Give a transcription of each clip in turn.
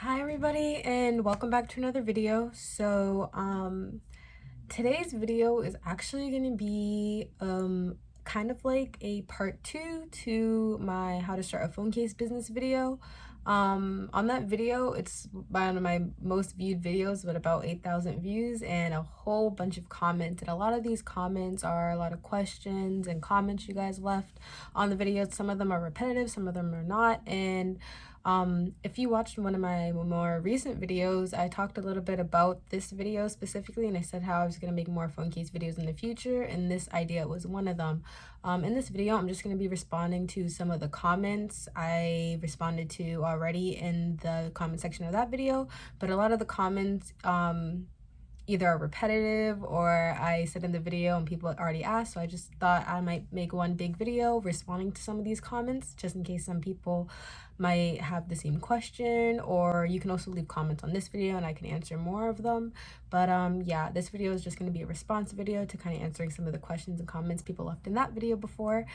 Hi everybody and welcome back to another video. Today's video is actually going to be kind of like a part 2 to my how to start a phone case business video. On that video, it's one of my most viewed videos with about 8,000 views and a whole bunch of comments, and a lot of these comments are a lot of questions and comments you guys left on the video. Some of them are repetitive, some of them are not, and if you watched one of my more recent videos, I talked a little bit about this video specifically, and I said how I was going to make more phone case videos in the future, and this idea was one of them. In this video, I'm just going to be responding to some of the comments I responded to already in the comment section of that video, but a lot of the comments either are repetitive or I said in the video and people already asked, so I just thought I might make one big video responding to some of these comments just in case some people might have the same question, or you can also leave comments on this video and I can answer more of them. But yeah, this video is just going to be a response video to kind of answering some of the questions and comments people left in that video before.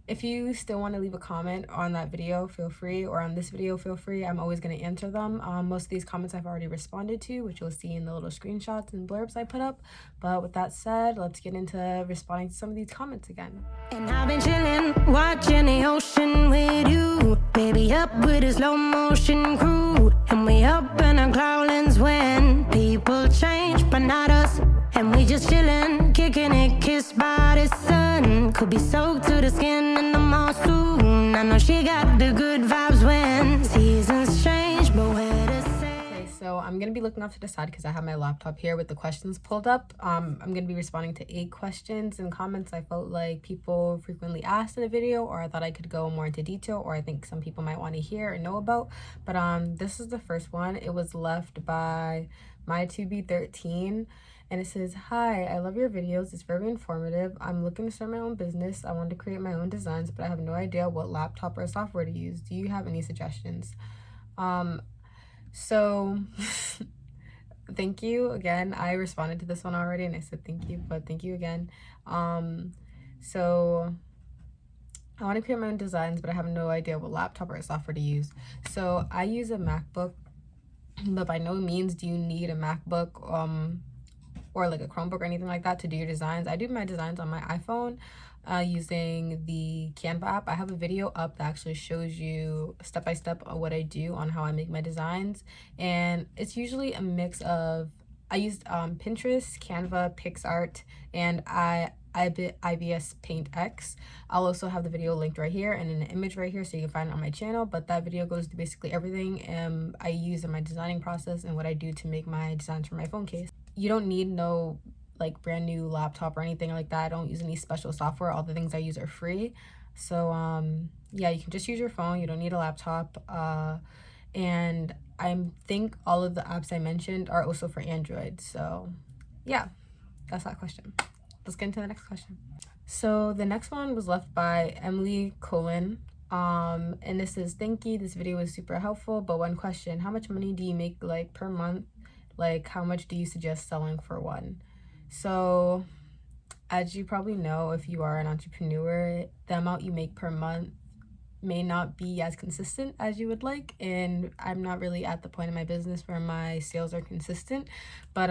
If you still want to leave a comment on that video, feel free, or on this video, feel free. I'm always going to answer them. Most of these comments I've already responded to, which you'll see in the little screenshots and blurbs I put up. But with that said, let's get into responding to some of these comments again. And I've been chilling, watching the ocean with you, baby, up with a slow motion crew. And we up in our clouds when people change, but not us. And we just chilling, kicking it, kissed by the sun. Could be soaked to the skin in the mall soon. I know she got the good vibes when seasons change, but where to say. Okay, so I'm gonna be looking off to the side because I have my laptop here with the questions pulled up. I'm gonna be responding to 8 questions and comments I felt like people frequently asked in the video, or I thought I could go more into detail, or I think some people might want to hear or know about. But this is the first one. It was left by my2b13. And it says, "Hi, I love your videos. It's very informative. I'm looking to start my own business. I want to create my own designs, but I have no idea what laptop or software to use. Do you have any suggestions?" So thank you again. I responded to this one already and I said thank you, but thank you again. So I want to create my own designs, but I have no idea what laptop or software to use. So I use a MacBook, but by no means do you need a MacBook or like a Chromebook or anything like that to do your designs. I do my designs on my iPhone using the Canva app. I have a video up that actually shows you step by step what I do on how I make my designs, and it's usually a mix of, I used Pinterest, Canva, PixArt, and IBS Paint X. I'll also have the video linked right here and an image right here so you can find it on my channel, but that video goes to basically everything I use in my designing process and what I do to make my designs for my phone case. You don't need no like brand new laptop or anything like that. I don't use any special software. All the things I use are free. So yeah, you can just use your phone. You don't need a laptop. And I think all of the apps I mentioned are also for Android. So yeah, that's that question. Let's get into the next question. So the next one was left by Emily Colin. And this is, "Thank you. This video was super helpful, but one question: how much money do you make like per month? Like, how much do you suggest selling for one?" So as you probably know, if you are an entrepreneur, the amount you make per month may not be as consistent as you would like, and I'm not really at the point in my business where my sales are consistent. But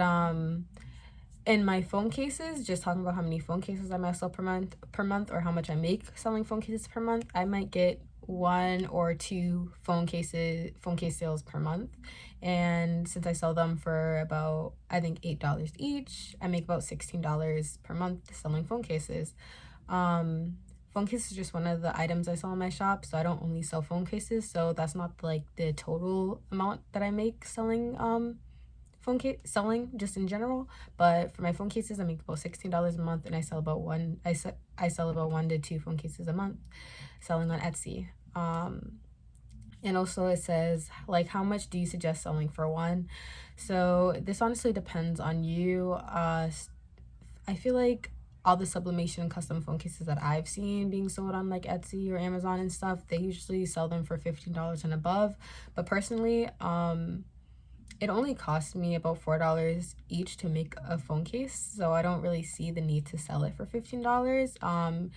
in my phone cases, just talking about how many phone cases I might sell per month, or how much I make selling phone cases per month, I might get 1 or 2 phone case sales per month. And since I sell them for about, I think, $8 each, I make about $16 per month selling phone cases. Phone cases is just one of the items I sell in my shop, so I don't only sell phone cases, so that's not like the total amount that I make selling phone case selling just in general. But for my phone cases, I make about $16 a month, and I sell about 1 to 2 phone cases a month selling on Etsy. And also it says, like, how much do you suggest selling for one? So this honestly depends on you. I feel like all the sublimation and custom phone cases that I've seen being sold on like Etsy or Amazon and stuff, they usually sell them for $15 and above. But personally, it only costs me about $4 each to make a phone case, so I don't really see the need to sell it for $15.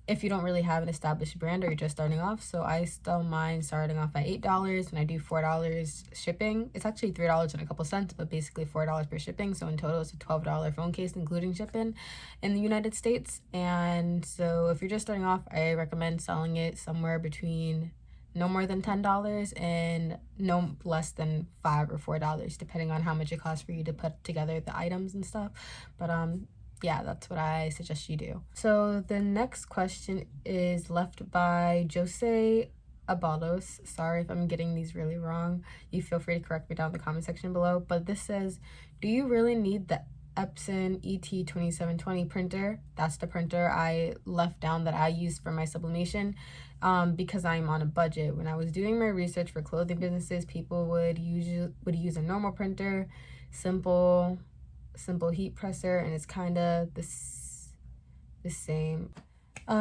if you don't really have an established brand or you're just starting off. So I still mine starting off at $8 and I do $4 shipping. It's actually $3 and a couple cents, but basically $4 per shipping. So in total it's a $12 phone case including shipping in the United States. And so if you're just starting off, I recommend selling it somewhere between no more than $10 and no less than $5 or $4, depending on how much it costs for you to put together the items and stuff. But yeah, that's what I suggest you do. So the next question is left by Jose Abalos. Sorry if I'm getting these really wrong. You feel free to correct me down in the comment section below. But this says, do you really need the Epson ET2720 printer? That's the printer I left down that I use for my sublimation, because I'm on a budget. When I was doing my research for clothing businesses, people would use a normal printer, simple heat presser, and it's kind of the same.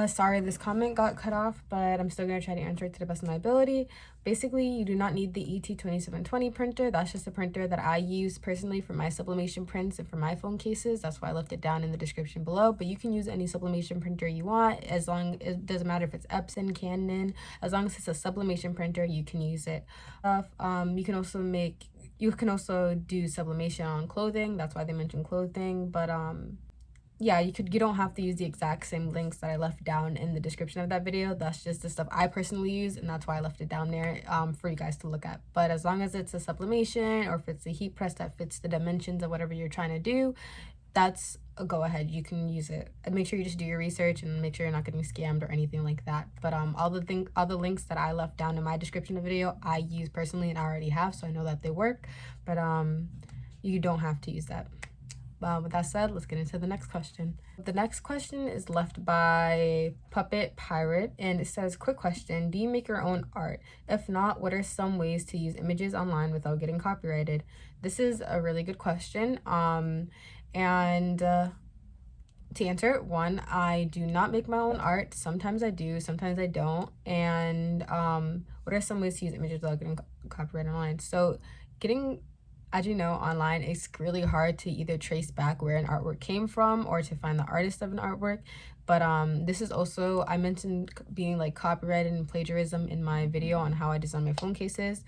Sorry, this comment got cut off, but I'm still going to try to answer it to the best of my ability. Basically, you do not need the ET2720 printer. That's just a printer that I use personally for my sublimation prints and for my phone cases. That's why I left it down in the description below. But you can use any sublimation printer you want, as long it doesn't matter if it's Epson, Canon, as long as it's a sublimation printer, you can use it. You can also do sublimation on clothing. That's why they mentioned clothing. But yeah, you don't have to use the exact same links that I left down in the description of that video. That's just the stuff I personally use, and that's why I left it down there for you guys to look at. But as long as it's a sublimation or if it's a heat press that fits the dimensions of whatever you're trying to do, that's a go ahead. You can use it. And make sure you just do your research and make sure you're not getting scammed or anything like that. But all the links that I left down in my description of the video, I use personally and I already have, so I know that they work. But you don't have to use that. With that said, let's get into the next question. The next question is left by Puppet Pirate, and it says, quick question, do you make your own art? If not, what are some ways to use images online without getting copyrighted? This is a really good question. To answer it, one, I do not make my own art. Sometimes I do, sometimes I don't. And what are some ways to use images without getting copyrighted online? So as you know, online, it's really hard to either trace back where an artwork came from or to find the artist of an artwork. But this is also, I mentioned being like copyrighted and plagiarism in my video on how I design my phone cases.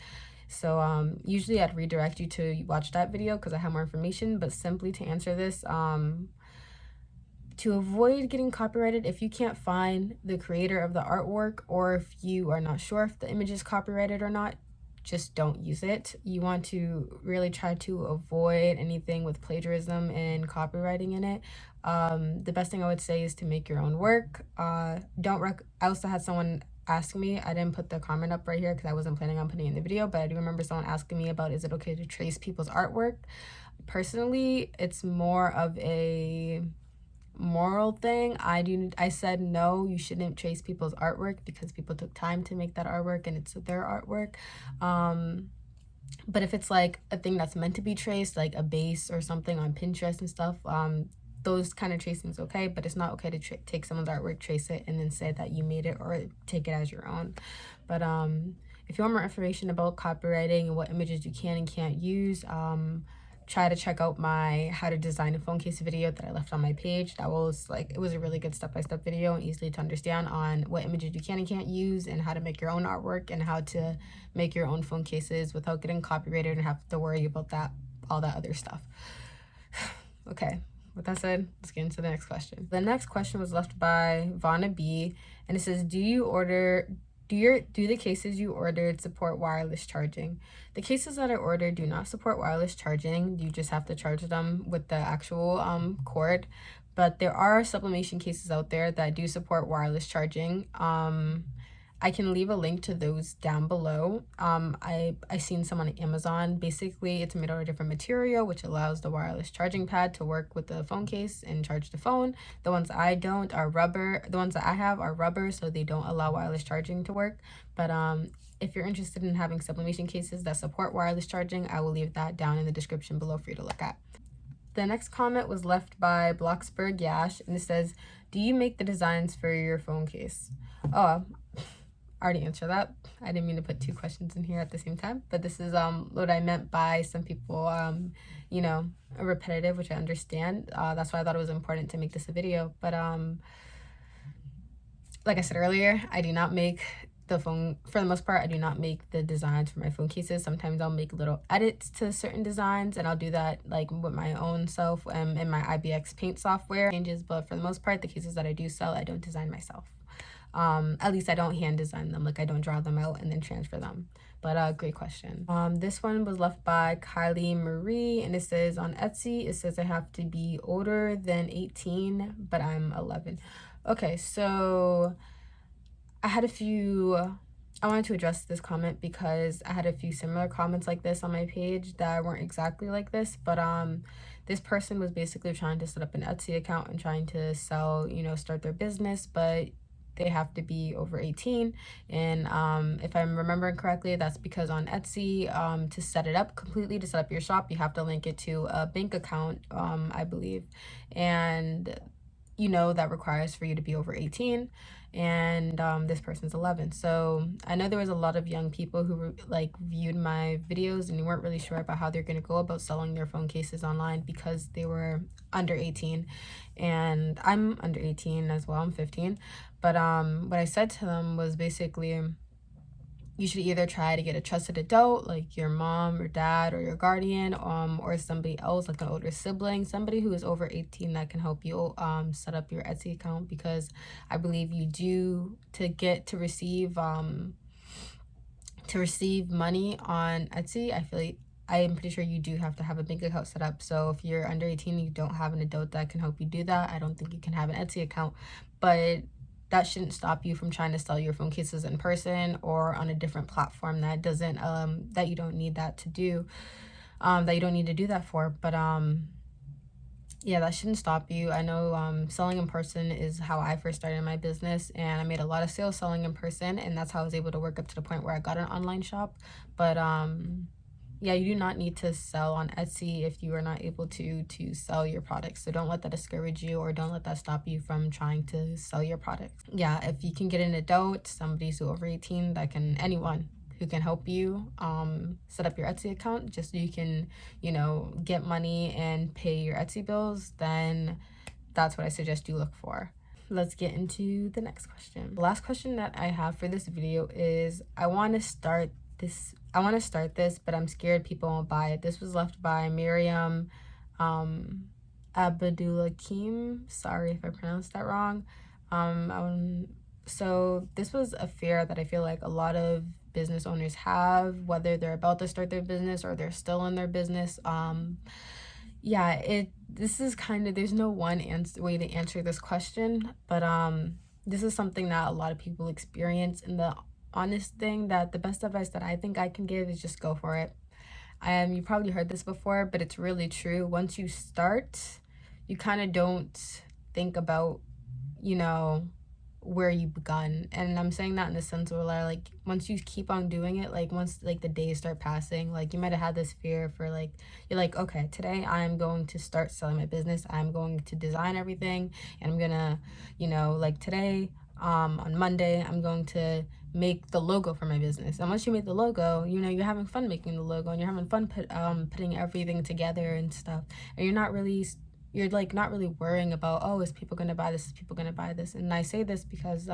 So usually I'd redirect you to watch that video because I have more information. But simply to answer this, to avoid getting copyrighted, if you can't find the creator of the artwork, or if you are not sure if the image is copyrighted or not, just don't use it. You want to really try to avoid anything with plagiarism and copywriting in it. The best thing I would say is to make your own work. I also had someone ask me, I didn't put the comment up right here because I wasn't planning on putting it in the video, but I do remember someone asking me about, is it okay to trace people's artwork? Personally, it's more of a moral thing. I said no, you shouldn't trace people's artwork because people took time to make that artwork and it's their artwork. But if it's like a thing that's meant to be traced, like a base or something on Pinterest and stuff, those kind of tracing is okay. But it's not okay to take someone's artwork, trace it, and then say that you made it or take it as your own. But if you want more information about copywriting and what images you can and can't use, try to check out my how to design a phone case video that I left on my page. It was a really good step-by-step video and easily to understand on what images you can and can't use and how to make your own artwork and how to make your own phone cases without getting copyrighted and have to worry about all that other stuff. Okay, with that said, let's get into the next question. The next question was left by Vonna B, and it says, do the cases you ordered support wireless charging? The cases that I ordered do not support wireless charging. You just have to charge them with the actual cord. But there are sublimation cases out there that do support wireless charging. I can leave a link to those down below. I seen some on Amazon. Basically, it's made out of different material, which allows the wireless charging pad to work with the phone case and charge the phone. The ones I don't are rubber. The ones that I have are rubber, so they don't allow wireless charging to work. But if you're interested in having sublimation cases that support wireless charging, I will leave that down in the description below for you to look at. The next comment was left by Bloxburg Yash, and it says, do you make the designs for your phone case? Oh, I already answered that. I didn't mean to put two questions in here at the same time, but this is what I meant by some people, repetitive, which I understand. That's why I thought it was important to make this a video. But like I said earlier, I do not make the phone, for the most part, I do not make the designs for my phone cases. Sometimes I'll make little edits to certain designs, and I'll do that like with my own self in my IBX paint software changes. But for the most part, the cases that I do sell, I don't design myself. At least I don't hand design them, like I don't draw them out and then transfer them. But great question. This one was left by Kylie Marie, and it says on Etsy, it says I have to be older than 18, but I'm 11. Okay, so I wanted to address this comment because I had a few similar comments like this on my page that weren't exactly like this, but this person was basically trying to set up an Etsy account and trying to sell, start their business, but they have to be over 18. And if I'm remembering correctly, that's because on Etsy, to set it up completely, to set up your shop, you have to link it to a bank account, I believe. And that requires for you to be over 18, and this person's 11. So I know there was a lot of young people who viewed my videos and they weren't really sure about how they're going to go about selling their phone cases online because they were under 18, and I'm under 18 as well. I'm 15. But what I said to them was basically, you should either try to get a trusted adult like your mom or dad or your guardian, or somebody else like an older sibling, somebody who is over 18 that can help you set up your Etsy account, because I believe you do, to receive money on Etsy, I am pretty sure you do have to have a bank account set up. So if you're under 18 and you don't have an adult that can help you do that, I don't think you can have an Etsy account. But that shouldn't stop you from trying to sell your phone cases in person or on a different platform that doesn't that you don't need that to do, that you don't need to do that for. But yeah, that shouldn't stop you. I know selling in person is how I first started my business, and I made a lot of sales selling in person, and that's how I was able to work up to the point where I got an online shop. But yeah, you do not need to sell on Etsy if you are not able to sell your products. So don't let that discourage you, or don't let that stop you from trying to sell your products. Yeah, if you can get an adult, somebody who's over 18, anyone who can help you set up your Etsy account just so you can, get money and pay your Etsy bills, then that's what I suggest you look for. Let's get into the next question. The last question that I have for this video is, I want to start this, but I'm scared people won't buy it. This was left by Miriam Abdulakim. Sorry if I pronounced that wrong. So this was a fear that I feel like a lot of business owners have, whether they're about to start their business or they're still in their business. This is kind of, there's no one way to answer this question, but this is something that a lot of people experience, and the honest thing, that the best advice that I think I can give is just go for it. You probably heard this before, but it's really true. Once you start, you kind of don't think about, where you begun. And I'm saying that in the sense where like once you keep on doing it, like once like the days start passing, like you might have had this fear for like, you're like, okay, today I'm going to start selling my business, I'm going to design everything, and I'm gonna, like today on Monday I'm going to make the logo for my business. And once you make the logo, you're having fun making the logo, and you're having fun putting everything together and stuff, and you're not really worrying about, oh, is people gonna buy this, and I say this because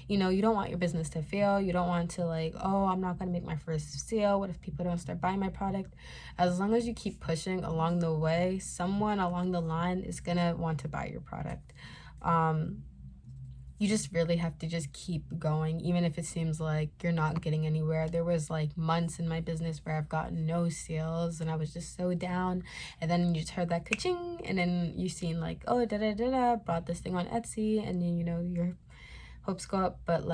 you don't want your business to fail. You don't want to oh, I'm not gonna make my first sale, what if people don't start buying my product? As long as you keep pushing along the way, someone along the line is gonna want to buy your product. You just really have to just keep going, even if it seems like you're not getting anywhere. There was months in my business where I've gotten no sales and I was just so down, and then you just heard that ka-ching, and then you seen oh, brought this thing on Etsy, and then your hopes go up. But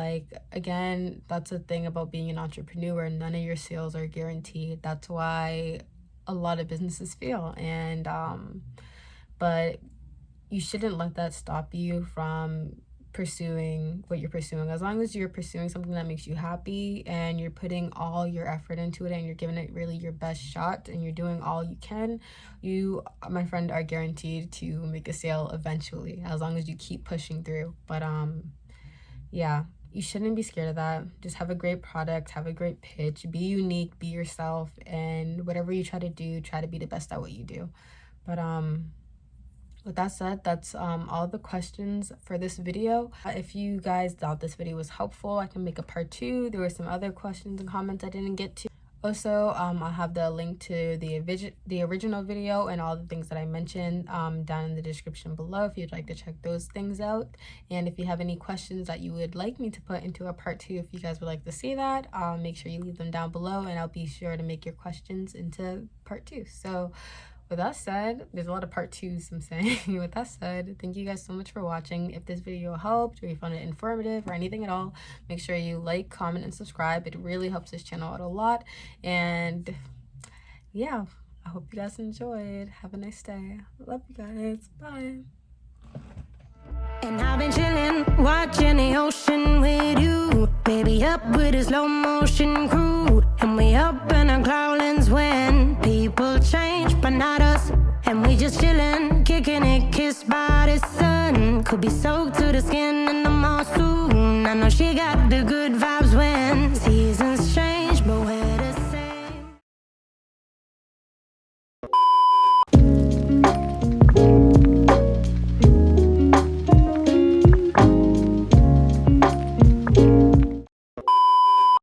again, that's the thing about being an entrepreneur, none of your sales are guaranteed. That's why a lot of businesses fail. And but you shouldn't let that stop you from pursuing what you're pursuing. As long as you're pursuing something that makes you happy, and you're putting all your effort into it, and you're giving it really your best shot, and you're doing all you can, you, my friend, are guaranteed to make a sale eventually, as long as you keep pushing through. But yeah, you shouldn't be scared of that. Just have a great product, have a great pitch, be unique, be yourself, and whatever you try to do, try to be the best at what you do. But With that said, that's all the questions for this video. If you guys thought this video was helpful, I can make a part 2. There were some other questions and comments I didn't get to. Also, I'll have the link to the original video and all the things that I mentioned down in the description below if you'd like to check those things out. And if you have any questions that you would like me to put into a part 2, if you guys would like to see that, make sure you leave them down below, and I'll be sure to make your questions into part 2. So with that said, there's a lot of part 2s I'm saying. With that said, thank you guys so much for watching. If this video helped or you found it informative or anything at all, make sure you like, comment, and subscribe. It really helps this channel out a lot. And yeah, I hope you guys enjoyed. Have a nice day. Love you guys. Bye. And I've been chillin', watching the ocean with you. Baby, up with a slow motion crew. And we up in our clouds when people change, but not us. And we just chillin', kicking it, kissed by the sun. Could be soaked to the skin in the mall soon. I know she got the good vibes when seasons change, but we're the same.